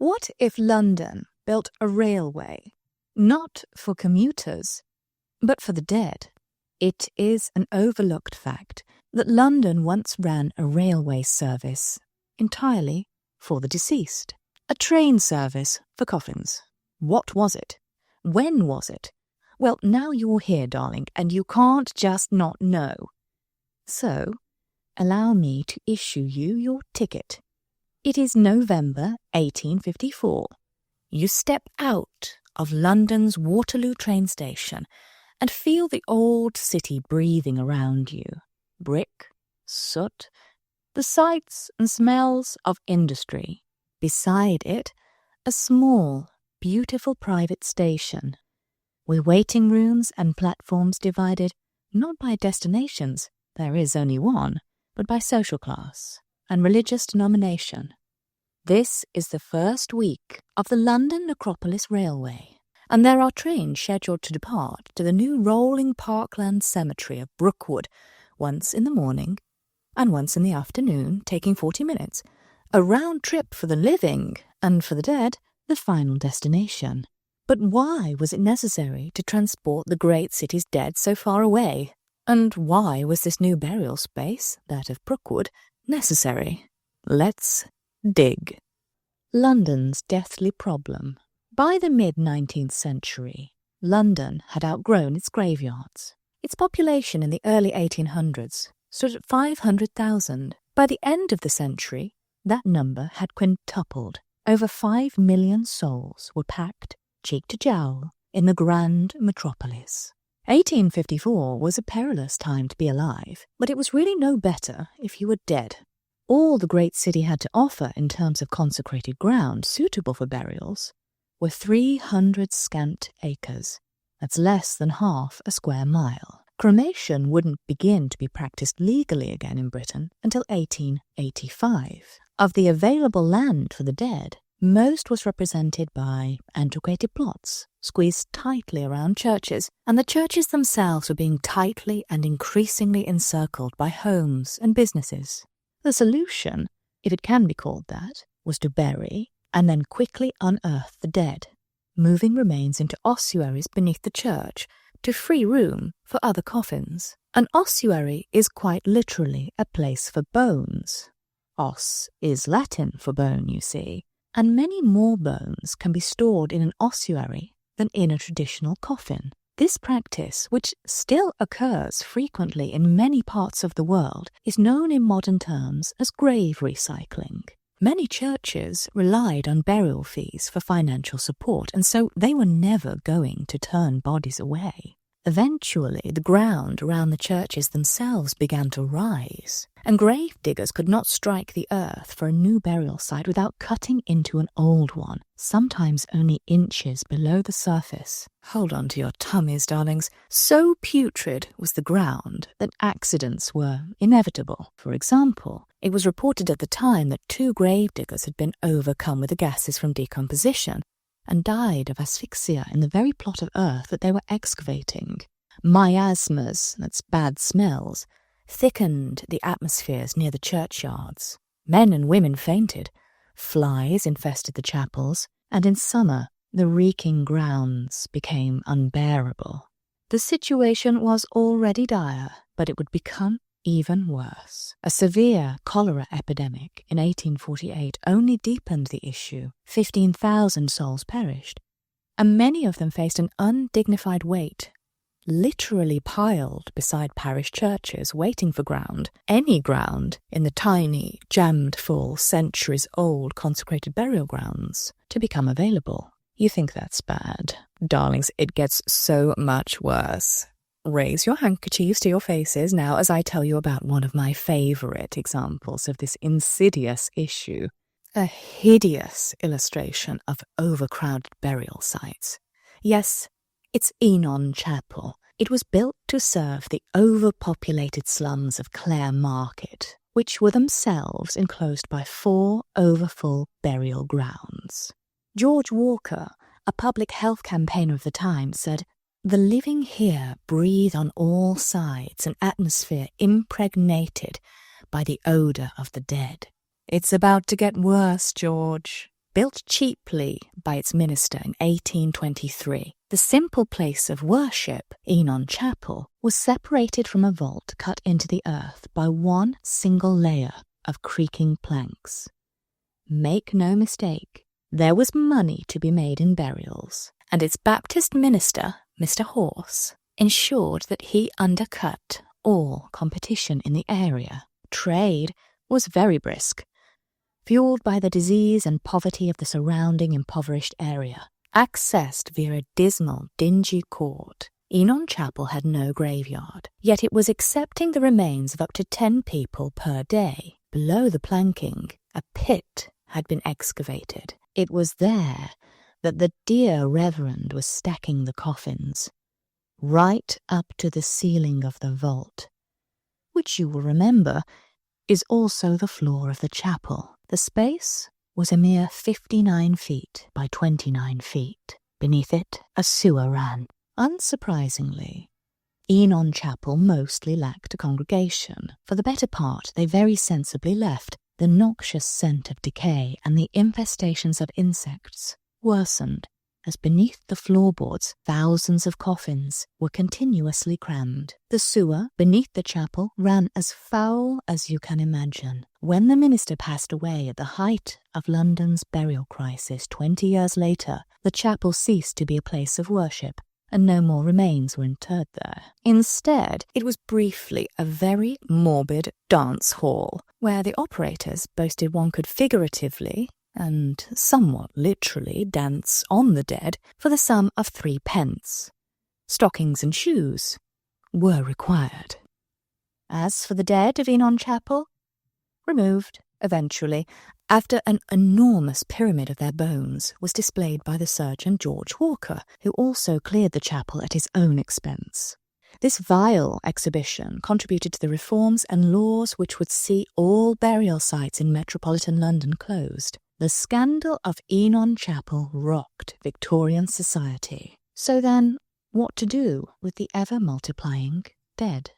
What if London built a railway, not for commuters, but for the dead? It is an overlooked fact that London once ran a railway service entirely for the deceased. A train service for coffins. What was it? When was it? Well, now you're here, darling, and you can't just not know. So, allow me to issue you your ticket. It is November 1854. You step out of London's Waterloo train station and feel the old city breathing around you. Brick, soot, the sights and smells of industry. Beside it, a small, beautiful private station, with waiting rooms and platforms divided not by destinations, there is only one, but by social class and religious denomination. This is the first week of the London NECROPOLIS Railway, and there are trains scheduled to depart to the new rolling parkland cemetery of Brookwood, once in the morning and once in the afternoon, taking 40 minutes, a round trip for the living, and for the dead, the final destination. But why was it necessary to transport the great city's dead so far away? And why was this new burial space, that of Brookwood, necessary? Let's dig. London's deathly problem. By the mid-19th century, London had outgrown its graveyards. Its population in the early 1800s stood at 500,000. By the end of the century, that number had quintupled. Over 5 million souls were packed, cheek to jowl, in the grand metropolis. 1854 was a perilous time to be alive, but it was really no better if you were dead. All the great city had to offer in terms of consecrated ground suitable for burials were 300 scant acres. That's less than half a square mile. Cremation wouldn't begin to be practiced legally again in Britain until 1885. Of the available land for the dead, most was represented by antiquated plots, squeezed tightly around churches, and the churches themselves were being tightly and increasingly encircled by homes and businesses. The solution, if it can be called that, was to bury and then quickly unearth the dead, moving remains into ossuaries beneath the church to free room for other coffins. An ossuary is quite literally a place for bones. Os is Latin for bone, you see, and many more bones can be stored in an ossuary than in a traditional coffin. This practice, which still occurs frequently in many parts of the world, is known in modern terms as grave recycling. Many churches relied on burial fees for financial support, and so they were never going to turn bodies away. Eventually, the ground around the churches themselves began to rise, and grave diggers could not strike the earth for a new burial site without cutting into an old one, sometimes only inches below the surface. Hold on to your tummies, darlings. So putrid was the ground that accidents were inevitable. For example, it was reported at the time that 2 grave diggers had been overcome with the gases from decomposition and died of asphyxia in the very plot of earth that they were excavating. Miasmas, that's bad smells, thickened the atmospheres near the churchyards. Men and women fainted. Flies infested the chapels, and in summer the reeking grounds became unbearable. The situation was already dire, but it would become even worse. A severe cholera epidemic in 1848 only deepened the issue. 15,000 souls perished, and many of them faced an undignified wait, literally piled beside parish churches waiting for ground, any ground in the tiny, jammed-full, centuries-old consecrated burial grounds, to become available. You think that's bad? Darlings, it gets so much worse. Raise your handkerchiefs to your faces now as I tell you about one of my favourite examples of this insidious issue. A hideous illustration of overcrowded burial sites. Yes, it's Enon Chapel. It was built to serve the overpopulated slums of Clare Market, which were themselves enclosed by 4 overfull burial grounds. George Walker, a public health campaigner of the time, said, "The living here breathe on all sides an atmosphere impregnated by the odour of the dead." It's about to get worse, George. built cheaply by its minister in 1823, the simple place of worship, Enon Chapel, was separated from a vault cut into the earth by one single layer of creaking planks. Make no mistake, there was money to be made in burials, and its Baptist minister, Mr. Horse, ensured that he undercut all competition in the area. Trade was very brisk, fueled by the disease and poverty of the surrounding impoverished area. Accessed via a dismal, dingy court, Enon Chapel had no graveyard, yet it was accepting the remains of up to 10 people per day. Below the planking, a pit had been excavated. It was there that the dear Reverend was stacking the coffins, right up to the ceiling of the vault, which you will remember is also the floor of the chapel. The space was a mere 59 feet by 29 feet. Beneath it, a sewer ran. Unsurprisingly, Enon Chapel mostly lacked a congregation. For the better part, they very sensibly left. The noxious scent of decay and the infestations of insects worsened as beneath the floorboards thousands of coffins were continuously crammed. The sewer beneath the chapel ran as foul as you can imagine. When the minister passed away at the height of London's burial crisis 20 years later, the chapel ceased to be a place of worship, and no more remains were interred there. Instead, it was briefly a very morbid dance hall, where the operators boasted one could figuratively and somewhat literally dance on the dead for the sum of 3 pence. Stockings and shoes were required. As for the dead of Enon Chapel, removed eventually, after an enormous pyramid of their bones was displayed by the surgeon George Walker, who also cleared the chapel at his own expense. This vile exhibition contributed to the reforms and laws which would see all burial sites in metropolitan London closed. The scandal of Enon Chapel rocked Victorian society. So then, what to do with the ever-multiplying dead?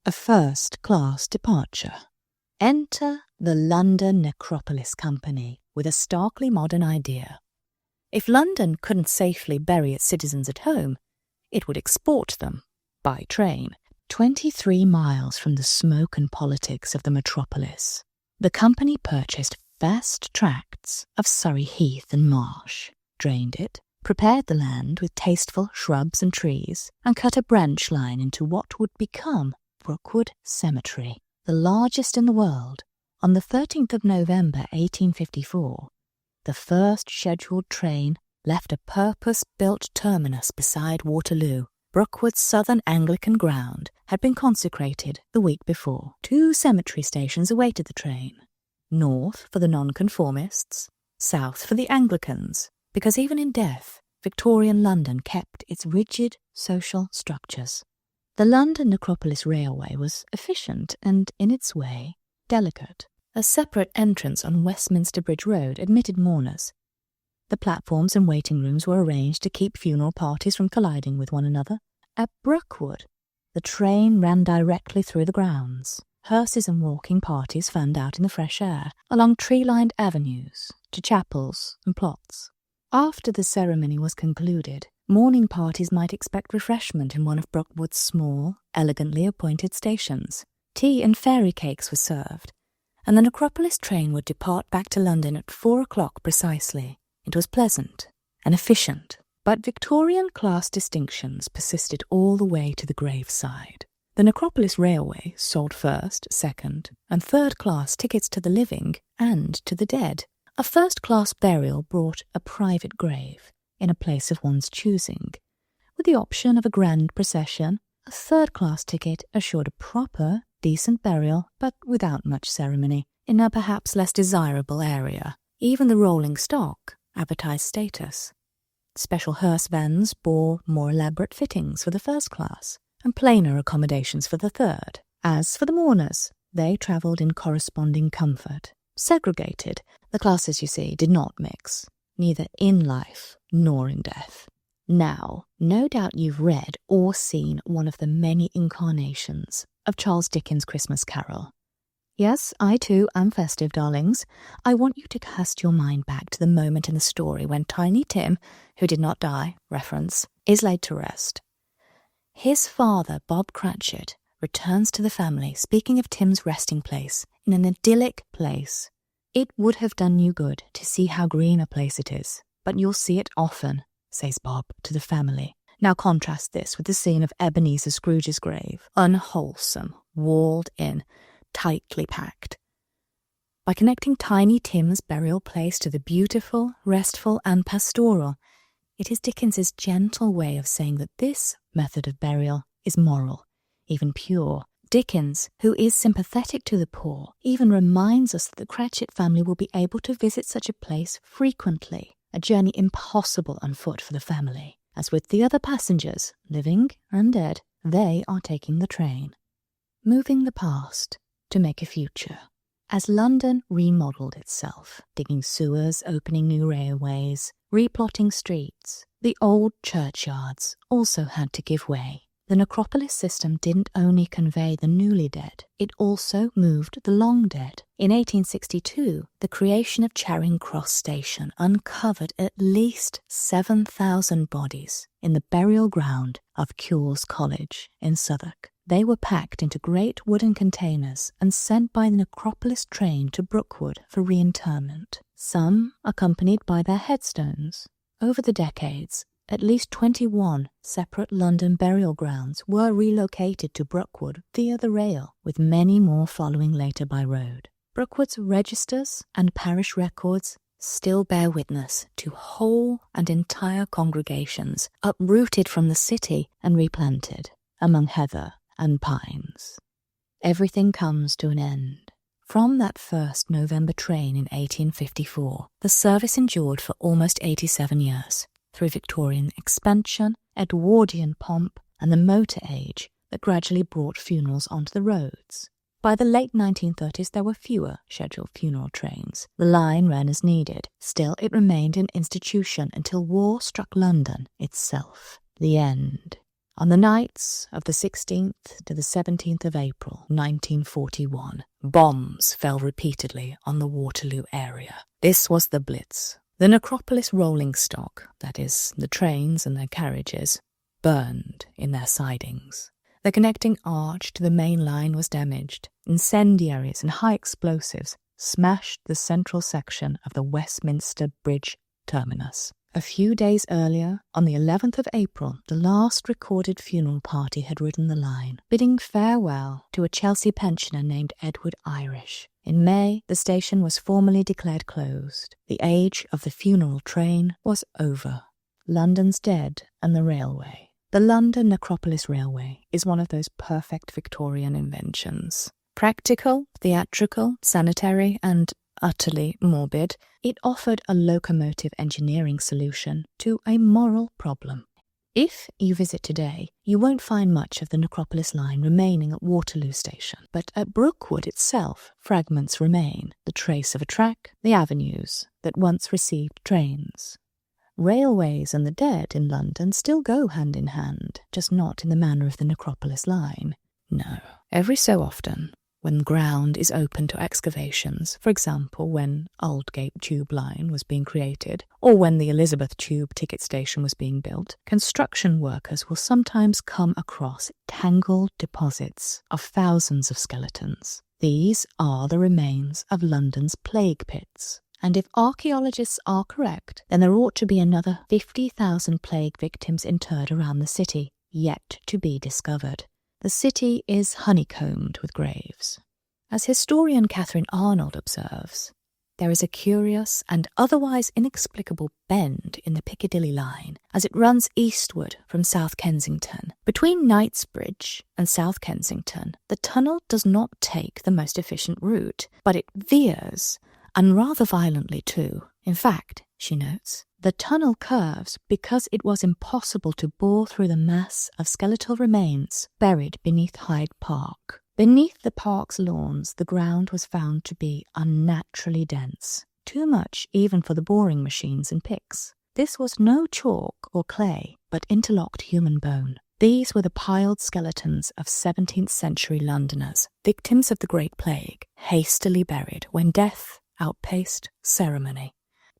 A first-class departure. Enter the London Necropolis Company with a starkly modern idea. If London couldn't safely bury its citizens at home, it would export them by train. 23 miles from the smoke and politics of the metropolis, the company purchased vast tracts of Surrey heath and marsh, drained it, prepared the land with tasteful shrubs and trees, and cut a branch line into what would become Brookwood Cemetery, the largest in the world. On the 13th of November 1854, the first scheduled train left a purpose-built terminus beside Waterloo. Brookwood's Southern Anglican ground had been consecrated the week before. 2 cemetery stations awaited the train. North for the nonconformists, south for the Anglicans, because even in death, Victorian London kept its rigid social structures. The London Necropolis Railway was efficient and, in its way, delicate. A separate entrance on Westminster Bridge Road admitted mourners. The platforms and waiting rooms were arranged to keep funeral parties from colliding with one another. At Brookwood, the train ran directly through the grounds. Hearses and walking parties fanned out in the fresh air, along tree-lined avenues, to chapels and plots. After the ceremony was concluded, morning parties might expect refreshment in one of Brookwood's small, elegantly appointed stations. Tea and fairy cakes were served, and the Necropolis train would depart back to London at 4 o'clock precisely. It was pleasant and efficient, but Victorian class distinctions persisted all the way to the graveside. The Necropolis Railway sold first, second, and third-class tickets to the living and to the dead. A first-class burial brought a private grave in a place of one's choosing. With the option of a grand procession, a third-class ticket assured a proper, decent burial, but without much ceremony, in a perhaps less desirable area. Even the rolling stock advertised status. Special hearse vans bore more elaborate fittings for the first class, and plainer accommodations for the third. As for the mourners, they travelled in corresponding comfort. Segregated, the classes, you see, did not mix, neither in life nor in death. Now, no doubt you've read or seen one of the many incarnations of Charles Dickens' Christmas Carol. Yes, I too am festive, darlings. I want you to cast your mind back to the moment in the story when Tiny Tim, who did not die, reference, is laid to rest. His father, Bob Cratchit, returns to the family, speaking of Tim's resting place, in an idyllic place. It would have done you good to see how green a place it is, but you'll see it often, says Bob to the family. Now contrast this with the scene of Ebenezer Scrooge's grave, unwholesome, walled in, tightly packed. By connecting Tiny Tim's burial place to the beautiful, restful, and pastoral, it is Dickens's gentle way of saying that this method of burial is moral, even pure. Dickens, who is sympathetic to the poor, even reminds us that the Cratchit family will be able to visit such a place frequently, a journey impossible on foot for the family. As with the other passengers, living and dead, they are taking the train, moving the past to make a future. As London remodelled itself, digging sewers, opening new railways, replotting streets, the old churchyards also had to give way. The necropolis system didn't only convey the newly dead, it also moved the long dead. In 1862, the creation of Charing Cross Station uncovered at least 7,000 bodies in the burial ground of Cures College in Southwark. They were packed into great wooden containers and sent by the necropolis train to Brookwood for reinterment, some accompanied by their headstones. Over the decades, at least 21 separate London burial grounds were relocated to Brookwood via the rail, with many more following later by road. Brookwood's registers and parish records still bear witness to whole and entire congregations uprooted from the city and replanted among heather and pines. Everything comes to an end. From that first November train in 1854, the service endured for almost 87 years, through Victorian expansion, Edwardian pomp, and the motor age that gradually brought funerals onto the roads. By the late 1930s, there were fewer scheduled funeral trains. The line ran as needed. Still, it remained an institution until war struck London itself. The end. On the nights of the 16th to the 17th of April, 1941, bombs fell repeatedly on the Waterloo area. This was the Blitz. The necropolis rolling stock, that is, the trains and their carriages, burned in their sidings. The connecting arch to the main line was damaged. Incendiaries and high explosives smashed the central section of the Westminster Bridge terminus. A few days earlier, on the 11th of April, the last recorded funeral party had ridden the line, bidding farewell to a Chelsea pensioner named Edward Irish. In May, the station was formally declared closed. The age of the funeral train was over. London's dead and the railway. The London Necropolis Railway is one of those perfect Victorian inventions. Practical, theatrical, sanitary, and utterly morbid, it offered a locomotive engineering solution to a moral problem. If you visit today, you won't find much of the Necropolis line remaining at Waterloo Station, but at Brookwood itself, fragments remain, the trace of a track, the avenues that once received trains. Railways and the dead in London still go hand in hand, just not in the manner of the Necropolis line. No, every so often, when ground is open to excavations, for example when Aldgate Tube Line was being created, or when the Elizabeth Tube ticket station was being built, construction workers will sometimes come across tangled deposits of thousands of skeletons. These are the remains of London's plague pits. And if archaeologists are correct, then there ought to be another 50,000 plague victims interred around the city, yet to be discovered. The city is honeycombed with graves. As historian Catherine Arnold observes, there is a curious and otherwise inexplicable bend in the Piccadilly line as it runs eastward from South Kensington. Between Knightsbridge and South Kensington, the tunnel does not take the most efficient route, but it veers, and rather violently too. In fact, she notes, the tunnel curves because it was impossible to bore through the mass of skeletal remains buried beneath Hyde Park. Beneath the park's lawns, the ground was found to be unnaturally dense, too much even for the boring machines and picks. This was no chalk or clay, but interlocked human bone. These were the piled skeletons of 17th century Londoners, victims of the Great Plague, hastily buried when death outpaced ceremony.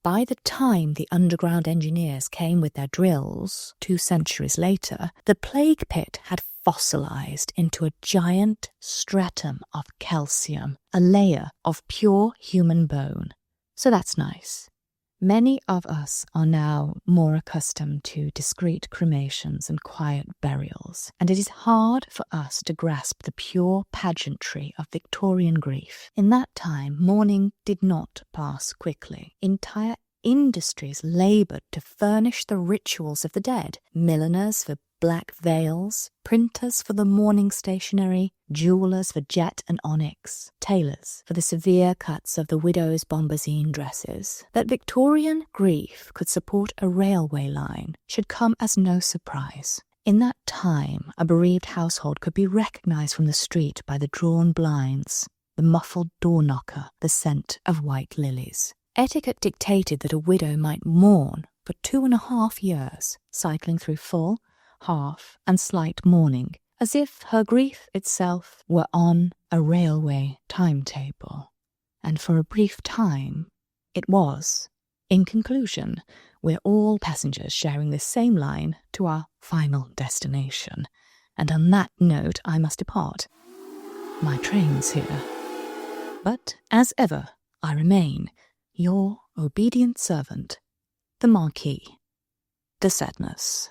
By the time the underground engineers came with their drills 2 centuries later, the plague pit had fossilized into a giant stratum of calcium, a layer of pure human bone. So that's nice. Many of us are now more accustomed to discreet cremations and quiet burials, and it is hard for us to grasp the pure pageantry of Victorian grief. In that time, mourning did not pass quickly. Entire industries laboured to furnish the rituals of the dead. Milliners for black veils, printers for the mourning stationery, jewellers for jet and onyx, tailors for the severe cuts of the widow's bombazine dresses. That Victorian grief could support a railway line should come as no surprise. In that time, a bereaved household could be recognised from the street by the drawn blinds, the muffled door knocker, the scent of white lilies. Etiquette dictated that a widow might mourn for 2.5 years, cycling through full, half, and slight mourning, as if her grief itself were on a railway timetable. And for a brief time, it was. In conclusion, we're all passengers sharing the same line to our final destination. And on that note, I must depart. My train's here. But, as ever, I remain your obedient servant, the Marquis de Sadness.